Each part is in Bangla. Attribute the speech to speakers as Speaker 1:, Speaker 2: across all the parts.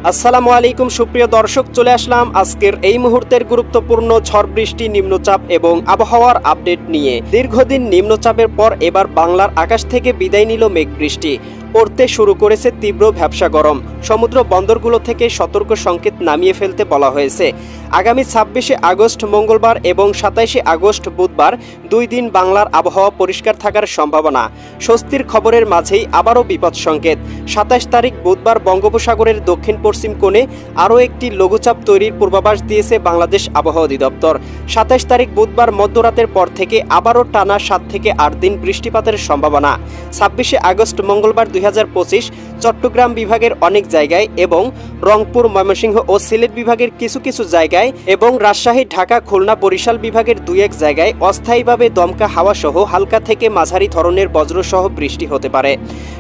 Speaker 1: আসসালামু আলাইকুম সুপ্রিয় দর্শক, চলে আসলাম আজকের এই মুহূর্তের গুরুত্বপূর্ণ ঝড় বৃষ্টি, নিম্নচাপ এবং আবহাওয়ার আপডেট নিয়ে। দীর্ঘদিন নিম্নচাপের পর এবার বাংলার আকাশ থেকে বিদায় নিল মেঘ বৃষ্টি। পড়তে শুরু করেছে তীব্র ভ্যাপসা গরম। সমুদ্র বন্দরগুলো থেকে সতর্ক সংকেত নামিয়ে ফেলতে বলা হয়েছে। আগামী ২৬শে আগস্ট মঙ্গলবার এবং ২৭শে আগস্ট বুধবার ২ দিন বাংলার আবহাওয়া পরিষ্কার থাকার সম্ভাবনা। স্বস্তির খবরের মাঝেই আবারও বিপদ সংকেত। ২৭ তারিখ বুধবার বঙ্গোপসাগরের দক্ষিণ পশ্চিম কোণে আরও একটি লঘুচাপ তৈরির পূর্বাভাস দিয়েছে বাংলাদেশ আবহাওয়া অধিদপ্তর। ২৭ তারিখ বুধবার মধ্যরাতের পর থেকে আবারও টানা ৭ থেকে ৮ দিন বৃষ্টিপাতের সম্ভাবনা। ২৬শে আগস্ট মঙ্গলবার ২০২৫ চট্টগ্রাম বিভাগের অনেক জায়গায় এবং রংপুর, ময়মনসিংহ ও সিলেট বিভাগের কিছু কিছু জায়গায় এবং রাজশাহী, ঢাকা, খুলনা, বরিশাল বিভাগের ২-১ জায়গায় অস্থায়ীভাবে দমকা হাওয়া সহ হালকা থেকে মাঝারি ধরনের বজ্রসহ বৃষ্টি হতে পারে।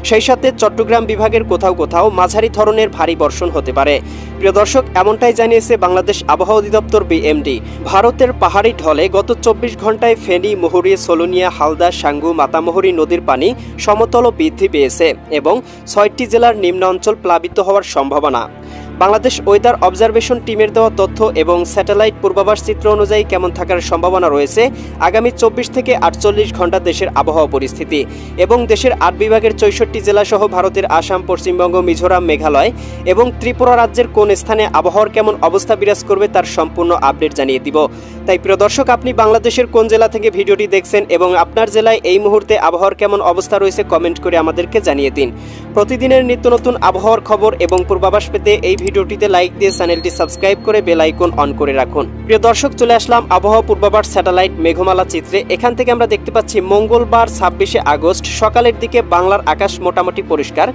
Speaker 1: সেই সাথে চট্টগ্রাম বিভাগের কোথাও কোথাও মাঝারি ধরনের ভারী বর্ষণ হতে পারে। প্রিয় দর্শক, এমনটাই জানিয়েছে বাংলাদেশ আবহাওয়া অধিদপ্তর বিএমডি। ভারতের পাহাড়ি ঢলে গত ২৪ ঘন্টায় ফেনী, মুহুরী, সলুনিয়া, হালদা, সাঙ্গু, মাতামুহুরী নদীর পানি সমতল বৃদ্ধি পেয়েছে এবং ৬টি জেলার নিম্ন অঞ্চল প্লাবিত হওয়ার সম্ভাবনা। বাংলাদেশ ওয়েদার অবজারভেশন টিমের দেওয়া তথ্য এবং স্যাটেলাইট পূর্বাভাস চিত্র অনুযায়ী কেমন থাকার সম্ভাবনা রয়েছে আগামী ২৪ থেকে ৪৮ ঘন্টা দেশের আবহাওয়া পরিস্থিতি এবং দেশের ৮ বিভাগের ৬৪ জেলা সহ ভারতের আসাম, পশ্চিমবঙ্গ, মিজোরাম, মেঘালয় এবং ত্রিপুরা রাজ্যের কোন স্থানে আবহাওয়ার কেমন অবস্থা বিরাজ করবে তার সম্পূর্ণ আপডেট জানিয়ে দিব। তাই প্রিয় দর্শক, আপনি বাংলাদেশের কোন জেলা থেকে ভিডিওটি দেখছেন এবং আপনার জেলায় এই মুহূর্তে আবহাওয়ার কেমন অবস্থা রয়েছে কমেন্ট করে আমাদেরকে জানিয়ে দিন। প্রতিদিনের নিত্য নতুন আবহাওয়ার খবর এবং পূর্বাভাস পেতে এই ভিডিওটিতে লাইক দিয়ে চ্যানেলটি সাবস্ক্রাইব করে বেল আইকন অন করে রাখুন। প্রিয় দর্শক, চলে আসলাম আবহাওয়া পূর্বাভাস স্যাটেলাইট মেঘমালা চিত্রে। এখান থেকে আমরা দেখতে পাচ্ছি মঙ্গলবার ২৬শে আগস্ট সকালের দিকে বাংলার আকাশ মোটামুটি পরিষ্কার,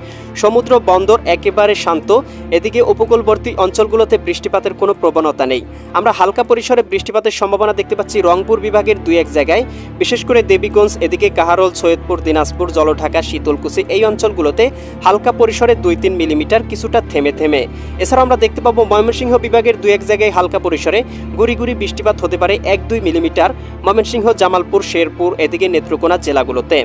Speaker 1: সমুদ্র বন্দর একেবারে শান্ত। এদিকে উপকূলবর্তী অঞ্চলগুলোতে বৃষ্টিপাতের কোনো প্রবণতা নেই। আমরা হালকা পরিসরে বৃষ্টিপাতের সম্ভাবনা দেখতে পাচ্ছি রংপুর বিভাগের ২-১ জায়গায়, বিশেষ করে দেবীগঞ্জ, এদিকে কাহারোল, সৈয়দপুর, দিনাজপুর, জলঢাকা, শীতলকুচি এই অঞ্চলগুলোতে হালকা পরিসরে ২-৩ মিলিমিটার কিছুটা থেমে থেমে। এছাড়াও আমরা দেখতে পাবো ময়মনসিংহ বিভাগের ২-১ জায়গায় হালকা পরিসরে গুড়ি গুড়ি বৃষ্টিপাত হতে পারে ১-২ মিলিমিটার, ময়মনসিংহ, জামালপুর, শেরপুর, এদিকে নেত্রকোনা জেলাগুলোতে।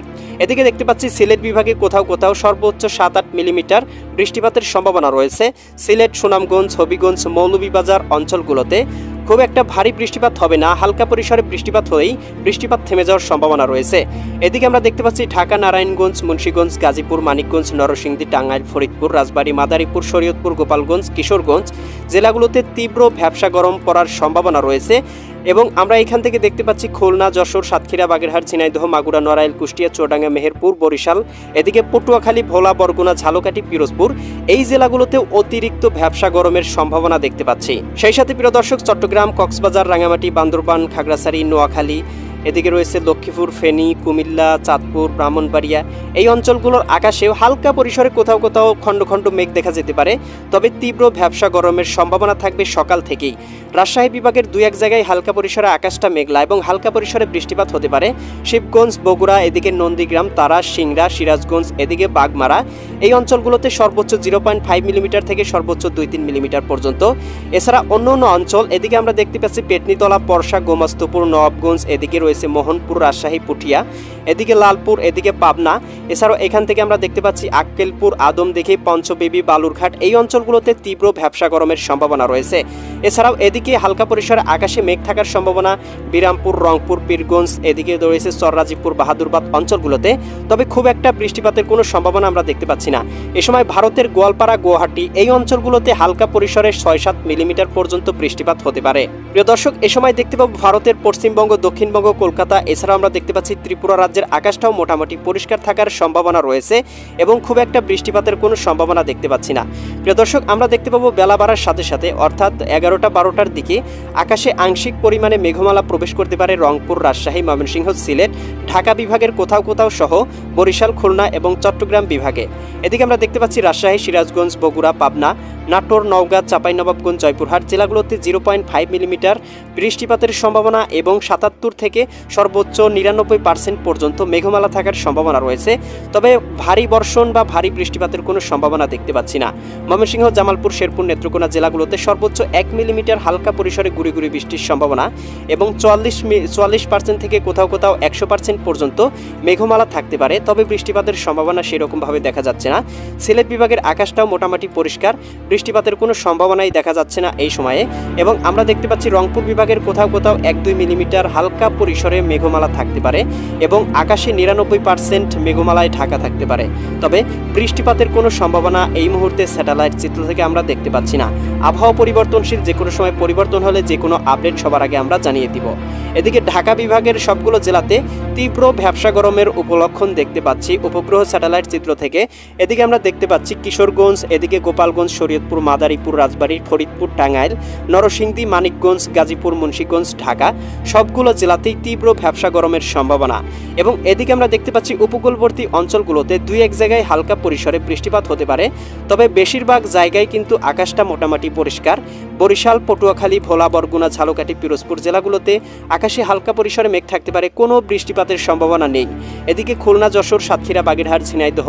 Speaker 1: এদিকে দেখতে পাচ্ছি সিলেট বিভাগে কোথাও কোথাও সর্বোচ্চ ৭-৮ মিলিমিটার বৃষ্টিপাতের সম্ভাবনা রয়েছে। সিলেট, সুনামগঞ্জ, হবিগঞ্জ, মৌলভীবাজার অঞ্চলগুলোতে খুব একটা ভারী বৃষ্টিপাত হবে না, হালকা পরিসরে বৃষ্টিপাত হলেই বৃষ্টিপাত থেমে যাওয়ার সম্ভাবনা রয়েছে। এদিকে আমরা দেখতে পাচ্ছি ঢাকা, নারায়ণগঞ্জ, মুন্সিগঞ্জ, গাজীপুর, মানিকগঞ্জ, নরসিংদী, টাঙ্গাইল, ফরিদপুর, রাজবাড়ী, মাদারীপুর, শরীয়তপুর, গোপালগঞ্জ, কিশোরগঞ্জ জেলাগুলোতে তীব্র ভ্যাপসা গরম পড়ার সম্ভাবনা রয়েছে। এবং আমরা এখান থেকে দেখতে পাচ্ছি খুলনা, যশোর, সাতক্ষীরা, বাগেরহাট, ঝিনাইদহ, মাগুরা, নড়াইল, কুষ্টিয়া, চুয়াডাঙ্গা, মেহেরপুর, বরিশাল, এদিকে পটুয়াখালী, ভোলা, বরগুনা, ঝালকাঠি, পিরোজপুর এই জেলাগুলোতেও অতিরিক্ত ভ্যাপসা গরমের সম্ভাবনা দেখতে পাচ্ছি। সেই সাথে প্রিয় দর্শক, চট্টগ্রাম, কক্সবাজার, রাঙামাটি, বান্দরবান, খাগড়াছড়ি, নোয়াখালী, এদিকে রয়েছে লক্ষ্মীপুর, ফেনী, কুমিল্লা, চাঁদপুর, ব্রাহ্মণবাড়িয়া এই অঞ্চলগুলোর আকাশেও হালকা পরিসরে কোথাও কোথাও খণ্ড খণ্ড মেঘ দেখা যেতে পারে, তবে তীব্র ভ্যাপসা গরমের সম্ভাবনা থাকবে সকাল থেকেই। রাজশাহী বিভাগের ২-১ জায়গায় হালকা পরিসরে আকাশটা মেঘলা এবং হালকা পরিসরে বৃষ্টিপাত হতে পারে। শিবগঞ্জ, বগুড়া, এদিকে নন্দীগ্রাম, তারাস, সিংড়া, সিরাজগঞ্জ, এদিকে বাগমারা এই অঞ্চলগুলোতে সর্বোচ্চ 0.5 মিলিমিটার থেকে সর্বোচ্চ 2-3 মিলিমিটার পর্যন্ত। এছাড়া অন্য অন্য অঞ্চল, এদিকে আমরা দেখতে পাচ্ছি পেটনিতলা, পরশা, গোমাস্তপুর, নবাবগঞ্জ, এদিকে রয়েছে মোহনপুর, রাজশাহী, পুঠিয়া, এদিকে লালপুর, এদিকে পাবনা। এছাড়াও এখান থেকে আমরা দেখতে পাচ্ছি আক্কেলপুর, আদমদিঘি, পঞ্চবেবী, বালুরঘাট এই অঞ্চলগুলোতে তীব্র ভ্যাপসা গরমের সম্ভাবনা রয়েছে। এছাড়াও এদিকে হালকা পরিসরে আকাশে মেঘ থাকার সম্ভাবনা বিরামপুর, রংপুর, পীরগঞ্জ, এদিকে রয়েছে চররাজিপুর, বাহাদুরবাদ অঞ্চলগুলোতে, তবে খুব একটা বৃষ্টিপাতের কোনো সম্ভাবনা আমরা দেখতে পাচ্ছি না। এ সময় ভারতের গোয়ালপাড়া, গুয়াহাটি এই অঞ্চলগুলোতে হালকা পরিসরে ৬-৭ মিলিমিটার পর্যন্ত বৃষ্টিপাত হতে পারে। প্রিয় দর্শক, এ সময় দেখতে পাবো ভারতের পশ্চিমবঙ্গ, দক্ষিণবঙ্গ, কলকাতা, এছাড়াও আমরা দেখতে পাচ্ছি ত্রিপুরা রাজ্যের আকাশটাও মোটামুটি পরিষ্কার থাকার সম্ভাবনা রয়েছে এবং খুব একটা বৃষ্টিপাতের কোনো সম্ভাবনা দেখতে পাচ্ছি না। প্রিয় দর্শক, আমরা দেখতে পাবো বেলা বাড়ার সাথে সাথে অর্থাৎ ১১টা-১২টার দিকে আকাশে আংশিক পরিমাণে মেঘমালা প্রবেশ করতে পারে রংপুর, রাজশাহী, ময়মনসিংহ, সিলেট, ঢাকা বিভাগের কোথাও কোথাও সহ বরিশাল, খুলনা এবং চট্টগ্রাম বিভাগে। এদিকে আমরা দেখতে পাচ্ছি রাজশাহী, সিরাজগঞ্জ, বগুড়া, পাবনা, নাটোর, নওগাঁ, চাঁপাইনবাবগঞ্জ, জয়পুরহাট জেলাগুলোতে 0.5 মিলিমিটার বৃষ্টিপাতের সম্ভাবনা এবং ৭৭ থেকে সর্বোচ্চ ৯৯% পর্যন্ত মেঘমালা থাকার সম্ভাবনা রয়েছে, তবে ভারী বর্ষণ বা ভারী বৃষ্টিপাতের কোনো সম্ভাবনা দেখতে পাচ্ছি না। ময়মনসিংহ, জামালপুর, শেরপুর, নেত্রকোনা জেলাগুলোতে সর্বোচ্চ ১ মিলিমিটার হালকা পরিসরে গুড়ি গুড়ি বৃষ্টির সম্ভাবনা এবং ৪৪% থেকে কোথাও কোথাও ১০০% পর্যন্ত মেঘমালা থাকতে পারে, তবে বৃষ্টিপাতের সম্ভাবনা সেরকমভাবে দেখা যাচ্ছে না। সিলেট বিভাগের আকাশটাও মোটামুটি পরিষ্কার, বৃষ্টিপাতের কোনো সম্ভাবনাই দেখা যাচ্ছে না এই সময়ে। এবং আমরা দেখতে পাচ্ছি রংপুর বিভাগের কোথাও কোথাও 1-2 মিলিমিটার হালকা পরিসরে মেঘমালা থাকতে পারে এবং আকাশে 99% মেঘমালায় ঢাকা থাকতে পারে। তবে বৃষ্টিপাতের কোনো সম্ভাবনা এই মুহূর্তে স্যাটেলাইট চিত্র থেকে আমরা দেখতে পাচ্ছি না। আবহাওয়া পরিবর্তনশীল, যে কোনো সময় পরিবর্তন হলে যে কোনো আপডেট সবার আগে আমরা জানিয়ে দিব। এদিকে ঢাকা বিভাগের সবগুলো জেলাতে তীব্র ভ্যাপসা গরমের উপলক্ষণ দেখতে পাচ্ছি উপগ্রহ স্যাটেলাইট চিত্র থেকে। এদিকে আমরা দেখতে পাচ্ছি কিশোরগঞ্জ, এদিকে গোপালগঞ্জ, শরীয়তপুর, মাদারীপুর, রাজবাড়ী, ফরিদপুর, টাঙ্গাইল, নরসিংদী, মানিকগঞ্জ, গাজীপুর, মুন্সিগঞ্জ, ঢাকা সবগুলো জেলাতেই তীব্র ভ্যাপসা গরমের সম্ভাবনা। এবং এদিকে আমরা দেখতে পাচ্ছি উপকূলবর্তী অঞ্চলগুলোতে 2-1 জায়গায় হালকা পরিসরে বৃষ্টিপাত হতে পারে। তবে বেশিরভাগ জায়গায় কিন্তু আকাশটা মোটামুটি পরিষ্কার। বরিশাল, পটুয়াখালী, ভোলা, বরগুনা, ঝালকাঠি, পিরোজপুর জেলাগুলোতে আকাশে হালকা পরিসরে মেঘ থাকতে পারে, কোনো বৃষ্টিপাতের সম্ভাবনা নেই। এদিকে খুলনা, যশোর, সাতক্ষীরা, বাগেরহাট, ঝিনাইদহ,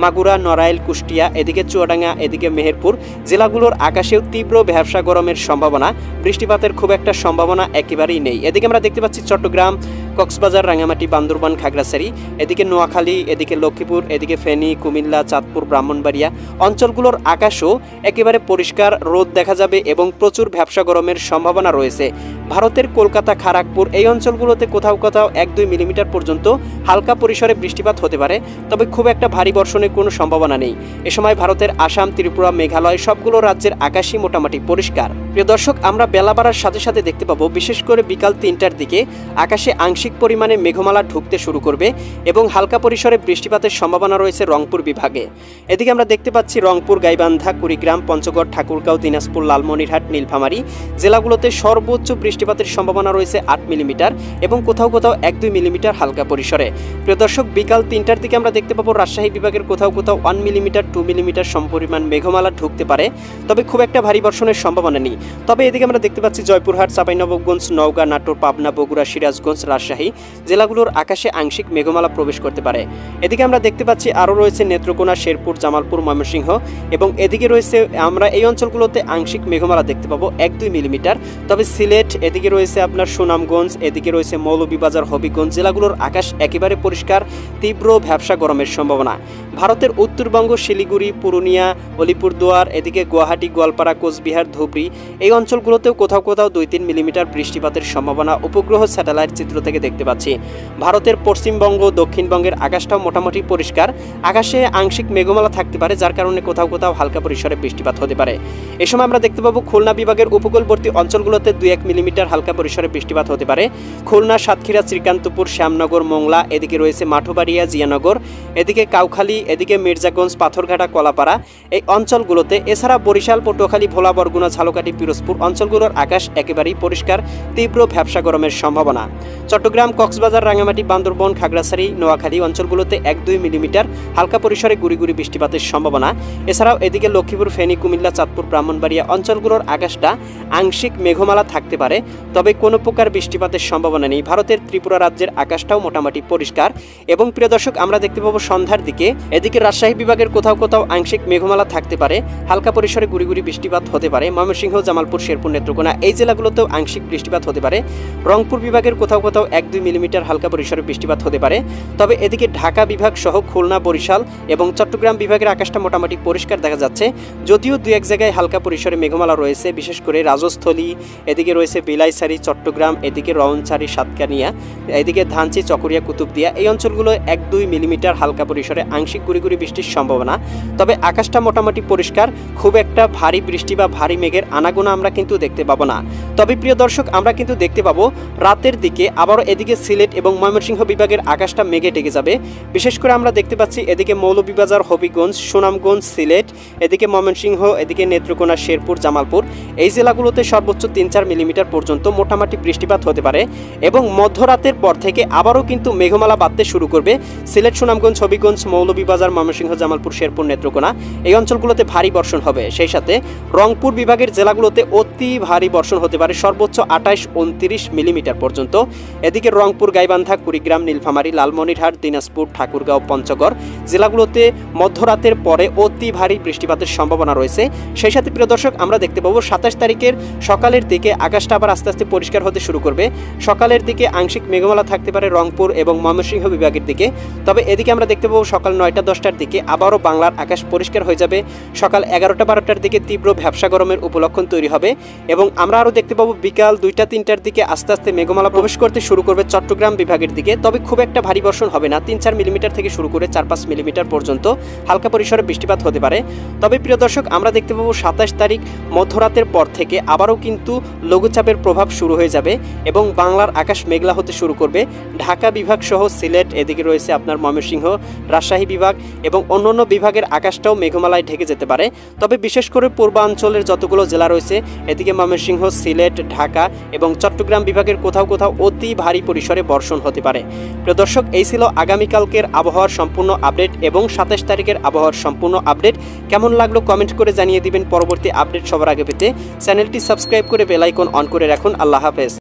Speaker 1: মাগুরা, নড়াইল, কুষ্টিয়া, এদিকে চুয়াডাঙ্গা, এদিকে মেহেরপুর জেলাগুলোর আকাশেও তীব্র ভ্যাপসা গরমের সম্ভাবনা। বৃষ্টিপাতের খুব একটা সম্ভাবনা একেবারেই নেই। এদিকে আমরা দেখতে পাচ্ছি চট্টগ্রাম, কক্সবাজার, রাঙ্গামাটি, বান্দরবান, খাগড়াছড়ি, এদিকে নোয়াখালী, এদিকে লক্ষ্মীপুর, এদিকে ফেনী, কুমিল্লা, চাঁদপুর, ব্রাহ্মণবাড়িয়া অঞ্চলগুলোর আকাশও একেবারে পরিষ্কার, রোদ দেখা যাবে এবং প্রচুর ভ্যাপসা গরমের সম্ভাবনা রয়েছে। ভারতের কলকাতা, খড়গপুর এই অঞ্চলগুলোতে কোথাও কোথাও 1-2 মিলিমিটার পর্যন্ত হালকা পরিসরে বৃষ্টিপাত হতে পারে, তবে খুব একটা ভারী বর্ষণের কোনো সম্ভাবনা নেই। এ সময় ভারতের আসাম, ত্রিপুরা, মেঘালয় সবগুলো রাজ্যের আকাশই মোটামুটি পরিষ্কার। প্রিয় দর্শক, আমরা বেলা বাড়ার সাথে সাথে দেখতে পাবো বিশেষ করে বিকাল 3টার দিকে আকাশে আংশিক পরিমাণে মেঘমালা ঢুকতে শুরু করবে এবং হালকা পরিসরে বৃষ্টিপাতের সম্ভাবনা রয়েছে রংপুর বিভাগে। এদিকে আমরা দেখতে পাচ্ছি রংপুর, গাইবান্ধা, কুড়িগ্রাম, পঞ্চগড়, ঠাকুরগাঁও, দিনাজপুর, লালমনিরহাট, নীলফামারী জেলাগুলোতে সর্বোচ্চ বৃষ্টিপাতের সম্ভাবনা রয়েছে 8 মিলিমিটার এবং কোথাও কোথাও 1-2 মিলিমিটার হালকা পরিসরে। প্রিয় দর্শক, বিকাল 3টার দিকে আমরা দেখতে পাবো রাজশাহী বিভাগের কোথাও কোথাও 1 মিলিমিটার 2 মিলিমিটার সমপরিমাণ মেঘমালা ঢুকতে পারে, তবে খুব একটা ভারী বর্ষণের সম্ভাবনা নেই। তবে এদিকে আমরা দেখতে পাচ্ছি জয়পুরহাট, চাঁপাইনবাবগঞ্জ, নওগাঁ, নাটোর, পাবনা, বগুড়া, সিরাজগঞ্জ, রাজশাহী জেলাগুলোর আকাশে আংশিক মেঘমালা প্রবেশ করতে পারে। এদিকে আমরা দেখতে পাচ্ছি আরও রয়েছে নেত্রকোনা, শেরপুর, জামালপুর, ময়মনসিংহ এবং এদিকে রয়েছে আমরা এই অঞ্চলগুলোতে আংশিক মেঘমালা দেখতে পাবো 1-2 মিলিমিটার। তবে সিলেট, এদিকে রয়েছে আপনার সুনামগঞ্জ, এদিকে রয়েছে মৌলভীবাজার, হবিগঞ্জ জেলাগুলোর আকাশ একেবারে পরিষ্কার, তীব্র ভ্যাপসা গরমের সম্ভাবনা। ভারতের উত্তরবঙ্গ, শিলিগুড়ি, পুরুলিয়া, আলিপুরদুয়ার, এদিকে গুয়াহাটি, গোয়ালপাড়া, কোচবিহার, ধুবড়ী এই অঞ্চলগুলোতেও কোথাও কোথাও 2-3 মিলিমিটার বৃষ্টিপাতের সম্ভাবনা উপগ্রহ স্যাটেলাইট চিত্র থেকে দেখতে পাচ্ছি। ভারতের পশ্চিমবঙ্গ, দক্ষিণবঙ্গের আকাশটাও মোটামুটি পরিষ্কার, আকাশে আংশিক মেঘমালা থাকতে পারে, যার কারণে কোথাও কোথাও হালকা পরিসরে বৃষ্টিপাত হতে পারে। এ সময় আমরা দেখতে পাবো খুলনা বিভাগের উপকূলবর্তী অঞ্চলগুলোতে 2-1 মিলিমিটার হালকা পরিসরে বৃষ্টিপাত হতে পারে। খুলনা, সাতক্ষীরা, শ্রীকান্তপুর, শ্যামনগর, মোংলা, এদিকে রয়েছে মাঠবাড়িয়া, জিয়ানগর, এদিকে কাউখালী, এদিকে মির্জাগঞ্জ, পাথরঘাটা, কলাপাড়া এই অঞ্চলগুলোতে, এছাড়া বরিশাল, পটুয়াখালী, ভোলা, বরগুনা, ঝালকাঠি, পিরোজপুর অঞ্চলগুলোর আকাশ একেবারেই পরিষ্কার, তীব্র ভ্যাপসা গরমের সম্ভাবনা। চট্টগ্রাম, কক্সবাজার, রাঙ্গামাটি, বান্দরবন, খাগড়াছড়ি, নোয়াখালী অঞ্চলগুলোতে 1-2 মিলিমিটার হালকা পরিসরে গুড়ি গুড়ি বৃষ্টিপাতের সম্ভাবনা। এছাড়াও এদিকে লক্ষ্মীপুর, ফেনী, কুমিল্লা, চাঁদপুর, ব্রাহ্মণবাড়িয়া অঞ্চলগুলোর আকাশটা আংশিক মেঘমালা থাকতে পারে, তবে কোনো প্রকার বৃষ্টিপাতের সম্ভাবনা নেই। ভারতের ত্রিপুরা রাজ্যের আকাশটাও মোটামুটি পরিষ্কার। এবং প্রিয় দর্শক, আমরা দেখতে পাবো সন্ধ্যার দিকে এদিকে রাজশাহী বিভাগের কোথাও কোথাও আংশিক মেঘমালা থাকতে পারে, হালকা পরিসরে গুড়ি গুড়ি বৃষ্টিপাত হতে পারে। ময়মনসিংহ, জামালপুর, শেরপুর, নেত্রকোনা এই জেলাগুলোতেও আংশিক বৃষ্টিপাত হতে পারে। রংপুর বিভাগের কোথাও কোথাও 1-2 মিলিমিটার হালকা পরিসরে বৃষ্টিপাত হতে পারে। তবে এদিকে ঢাকা বিভাগ সহ খুলনা, বরিশাল এবং চট্টগ্রাম বিভাগের আকাশটা মোটামুটি পরিষ্কার দেখা যাচ্ছে, যদিও 2-1 জায়গায় হালকা পরিসরে মেঘমালা রয়েছে, বিশেষ করে রাজস্থলী, এদিকে রয়েছে বিলাইছড়ি, চট্টগ্রাম, এদিকে রওনছড়ি, সাতকানিয়া, এদিকে ধানচি, চকরিয়া, কুতুবদিয়া এই অঞ্চলগুলো 1-2 মিলিমিটার হালকা পরিসরে আংশিক গুড়ি গুড়ি বৃষ্টির সম্ভাবনা। তবে আকাশটা মোটামুটি পরিষ্কার, খুব একটা ভারী বৃষ্টি বা ভারী মেঘের আনাগোনা আমরা কিন্তু দেখতে পাবো না। তবে প্রিয় দর্শক, আমরা কিন্তু দেখতে পাবো রাতের দিকে আবারও এদিকে সিলেট এবং ময়মনসিংহ বিভাগের আকাশটা মেঘে ঢেকে যাবে। বিশেষ করে আমরা দেখতে পাচ্ছি এদিকে মৌলভীবাজার, হবিগঞ্জ, সুনামগঞ্জ, সিলেট, এদিকে ময়মনসিংহ, এদিকে নেত্রকোনা, শেরপুর, জামালপুর এই জেলাগুলোতে সর্বোচ্চ 3-4 মিলিমিটার পর্যন্ত মোটামুটি বৃষ্টিপাত হতে পারে। এবং মধ্যরাতের পর থেকে আবারও কিন্তু মেঘমালা বাড়তে শুরু করবে। সিলেট, সুনামগঞ্জ, হবিগঞ্জ, মৌলভীবাজার, ময়মনসিংহ, জামালপুর, শেরপুর, নেত্রকোনা এই অঞ্চলগুলোতে ভারী বর্ষণ হবে। সেই সাথে রংপুর বিভাগের জেলাগুলোতে অতি ভারী বর্ষণ হতে পারে, সর্বোচ্চ 28-29 মিলিমিটার পর্যন্ত। এদিকে রংপুর, গাইবান্ধা, কুড়িগ্রাম, নীলফামারী, লালমনিরহাট, দিনাজপুর, ঠাকুরগাঁও, পঞ্চগড় জেলাগুলোতে মধ্যরাতের পরে অতি ভারী বৃষ্টিপাতের সম্ভাবনা রয়েছে। সেই সাথে প্রিয় দর্শক, আমরা দেখতে পাবো 27 তারিখের সকালের দিকে আকাশটা আবার আস্তে আস্তে পরিষ্কার হতে শুরু করবে। সকালের দিকে আংশিক মেঘমালা থাকতে পারে রংপুর এবং ময়মনসিংহ বিভাগের দিকে। তবে এদিকে আমরা দেখতে পাবো সকাল 9টা-10টার দিকে আবারও বাংলার আকাশ পরিষ্কার হয়ে যাবে। সকাল 11টা-12টার দিকে তীব্র ভ্যাপসা গরমের উপলক্ষণ তৈরি হবে এবং আমরা আরও দেখতে পাবো বিকাল 2টা-3টার দিকে আস্তে আস্তে মেঘমালা প্রবেশ করতে শুরু করবে চট্টগ্রাম বিভাগের দিকে। তবে খুব একটা ভারী বর্ষণ হবে না, 3-4 মিলিমিটার থেকে শুরু করে 4-5 মিলিমিটার পর্যন্ত হালকা পরিসরে বৃষ্টিপাত হতে পারে। তবে প্রিয় দর্শক, আমরা দেখতে পাবো 27 তারিখ মধ্যরাতের পর থেকে আবারও কিন্তু লঘুচাপের প্রভাব শুরু হয়ে যাবে এবং বাংলার আকাশ মেঘলা হতে শুরু করবে। ঢাকা বিভাগ সহ সিলেট, এদিকে রয়েছে আপনার ময়মনসিংহ, রাজশাহী বিভাগ এবং অন্যান্য বিভাগের আকাশটাও মেঘমালায় ঢেকে যেতে পারে। তবে বিশেষ করে পূর্বাঞ্চলের যতগুলো জেলা রয়েছে, এদিকে ময়মনসিংহ, সিলেট, ঢাকা এবং চট্টগ্রাম বিভাগের কোথাও কোথাও অতি ভারী পরিসরে বর্ষণ হতে পারে। প্রিয় দর্শক, এই ছিল আগামীকালকের আবহাওয়ার সম্পূর্ণ আপডেট এবং 27 তারিখের আবহাওয়ার সম্পূর্ণ আপডেট। কেমন লাগলো কমেন্ট করে জানিয়ে দিবেন। পরবর্তী আপডেট সবার আগে পেতে চ্যানেলটি সাবস্ক্রাইব করে বেল আইকন অন করে রাখুন। আল্লাহ হাফেজ।